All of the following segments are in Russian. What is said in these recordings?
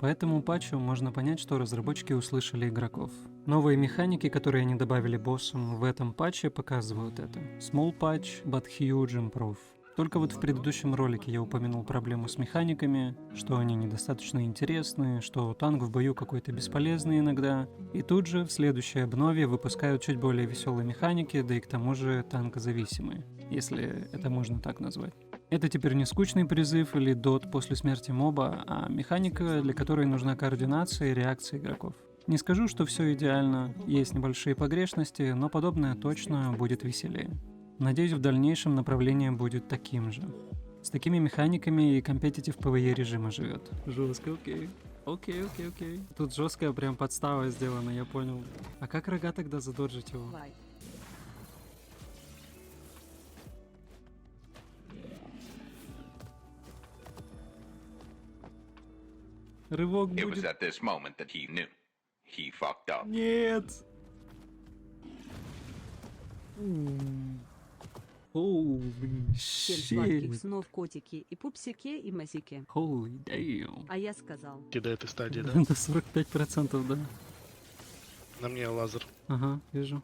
По этому патчу можно понять, что разработчики услышали игроков. Новые механики, которые они добавили боссам в этом патче, показывают это. Small patch, but huge improve. Только вот в предыдущем ролике я упомянул проблему с механиками, что они недостаточно интересны, что танк в бою какой-то бесполезный иногда. И тут же в следующей обнове выпускают чуть более веселые механики, да и к тому же танкозависимые, если это можно так назвать. Это теперь не скучный призыв или дот после смерти моба, а механика, для которой нужна координация и реакция игроков. Не скажу, что все идеально, есть небольшие погрешности, но подобное точно будет веселее. Надеюсь, в дальнейшем направление будет таким же. С такими механиками и компетитив PvE режима живет. Жестко, окей. Окей. Тут жесткая прям подстава сделана, я понял. А как рога тогда задоджить его? Рывок It was будет. at this moment that he knew. He fucked up. Нет! Holy Всем сладких shit. снов, котики, и пупсики, и масики. Holy damn. А я сказал. До этой стадии, да? До 45%, да. На мне лазер. Ага, вижу.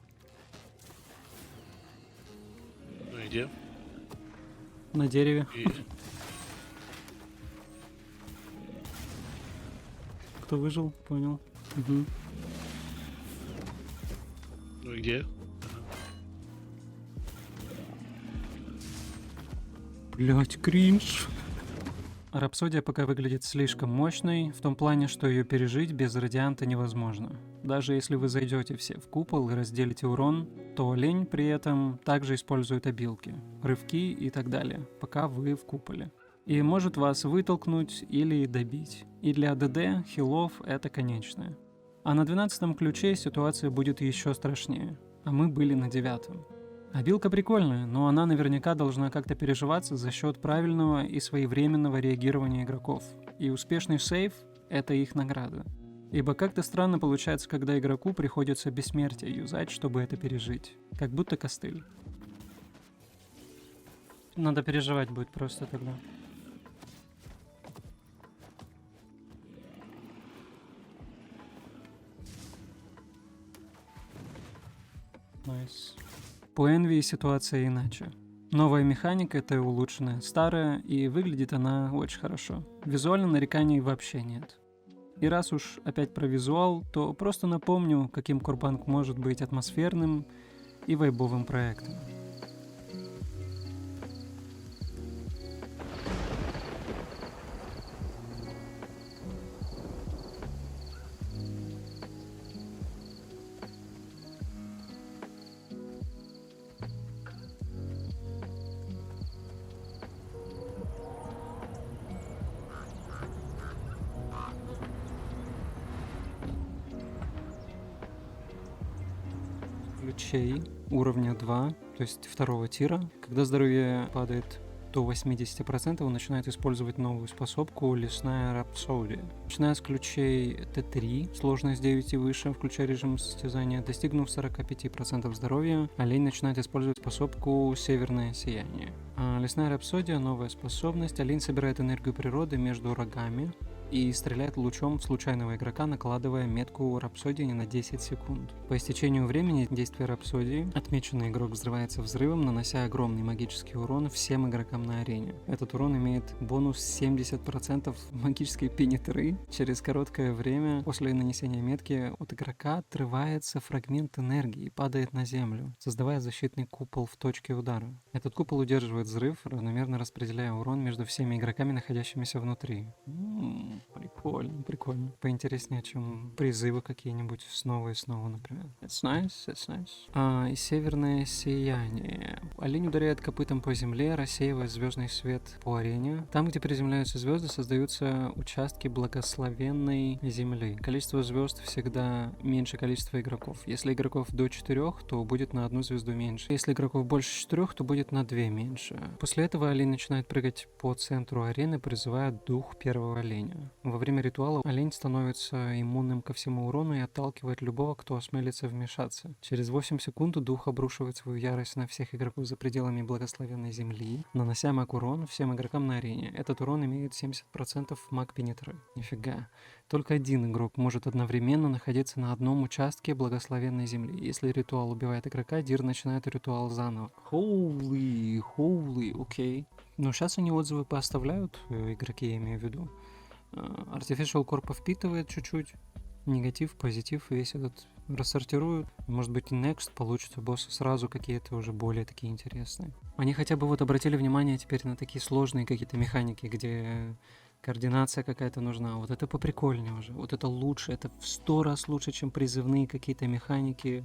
Ну и где? На дереве. И... Кто выжил, понял. Угу. Ну и где? Блять, кринж. Рапсодия пока выглядит слишком мощной, в том плане, что ее пережить без радианта невозможно. Даже если вы зайдете все в купол и разделите урон, то олень при этом также использует обилки, рывки и так далее, пока вы в куполе. И может вас вытолкнуть или добить. И для ДД хилов это конечное. А на 12-м ключе ситуация будет еще страшнее. А мы были на 9-м. Обилка прикольная, но она наверняка должна как-то переживаться за счет правильного и своевременного реагирования игроков. И успешный сейв — это их награда. Ибо как-то странно получается, когда игроку приходится бессмертие юзать, чтобы это пережить. Как будто костыль. Надо переживать будет просто тогда. Найс. По Envy ситуация иначе. Новая механика — это улучшенная старая, и выглядит она очень хорошо. Визуально нареканий вообще нет. И раз уж опять про визуал, то просто напомню, каким Курбанг может быть атмосферным и вайбовым проектом. Ключей уровня 2, то есть второго тира. Когда здоровье падает до 80%, он начинает использовать новую способку «Лесная рапсодия». Начиная с ключей Т3, сложность 9 и выше, включая режим состязания, достигнув 45% здоровья, олень начинает использовать способку «Северное сияние». А «Лесная рапсодия» — новая способность. Олень собирает энергию природы между рогами и стреляет лучом в случайного игрока, накладывая метку рапсодии на 10 секунд. По истечению времени действия рапсодии отмеченный игрок взрывается взрывом, нанося огромный магический урон всем игрокам на арене. Этот урон имеет бонус 70% магической пенитры. Через короткое время после нанесения метки от игрока отрывается фрагмент энергии и падает на землю, создавая защитный купол в точке удара. Этот купол удерживает взрыв, равномерно распределяя урон между всеми игроками, находящимися внутри. Прикольно. Поинтереснее, чем призывы какие-нибудь снова и снова, например. It's nice. И северное сияние. Олень ударяет копытом по земле, рассеивая звездный свет по арене. Там, где приземляются звезды, создаются участки благословенной земли. Количество звезд всегда меньше количества игроков. Если игроков до 4, то будет на одну звезду меньше. Если игроков больше 4, то будет на 2 меньше. После этого олень начинает прыгать по центру арены, призывая дух первого оленя. Во время время ритуала олень становится иммунным ко всему урону и отталкивает любого, кто осмелится вмешаться. Через 8 секунд дух обрушивает свою ярость на всех игроков за пределами благословенной земли, нанося маг урон всем игрокам на арене. Этот урон имеет 70% маг пенетры. Нифига. Только один игрок может одновременно находиться на одном участке благословенной земли. Если ритуал убивает игрока, Дир начинает ритуал заново. Holy, окей. Но сейчас они отзывы пооставляют, игроки, я имею в виду. Artificial Corp впитывает чуть-чуть. Негатив, позитив, весь этот рассортируют. Может быть, и next получится боссы сразу какие-то уже более такие интересные. Они хотя бы вот обратили внимание теперь на такие сложные какие-то механики, где координация какая-то нужна. Вот это поприкольнее уже. Вот это лучше. Это в 100 раз лучше, чем призывные какие-то механики.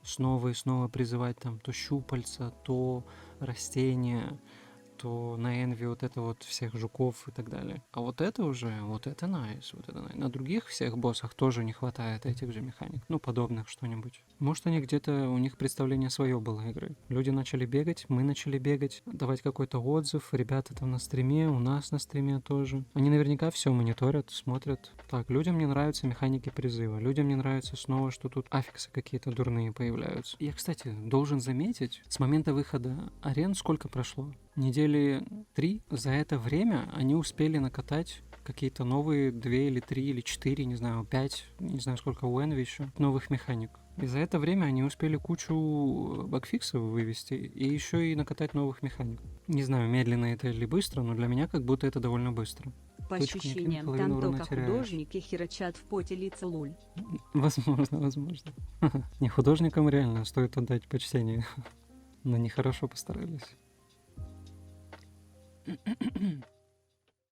Снова и снова призывать там то щупальца, то растения, то на Энви вот это вот всех жуков и так далее. А вот это уже, вот это найс, вот это найс. На других всех боссах тоже не хватает этих же механик, ну, подобных что-нибудь. Может, они где-то, у них представление свое было игры. Люди начали бегать, мы начали бегать, давать какой-то отзыв, ребята там на стриме, у нас на стриме тоже. Они наверняка все мониторят, смотрят. Так, людям не нравятся механики призыва, людям не нравится снова, что тут аффиксы какие-то дурные появляются. Я, кстати, должен заметить, с момента выхода арен сколько прошло? Недели 3. За это время они успели накатать какие-то новые 2 или 3 или 4, не знаю, 5, не знаю сколько у Envy еще, новых механик. И за это время они успели кучу багфиксов вывести и еще и накатать новых механик. Не знаю, медленно это или быстро, но для меня как будто это довольно быстро. По Точку не кинь, ощущениям, половину там урона только теряешь. художники херачат в поте лица луль. Возможно. Не, художникам реально стоит отдать почтение. Но нехорошо постарались.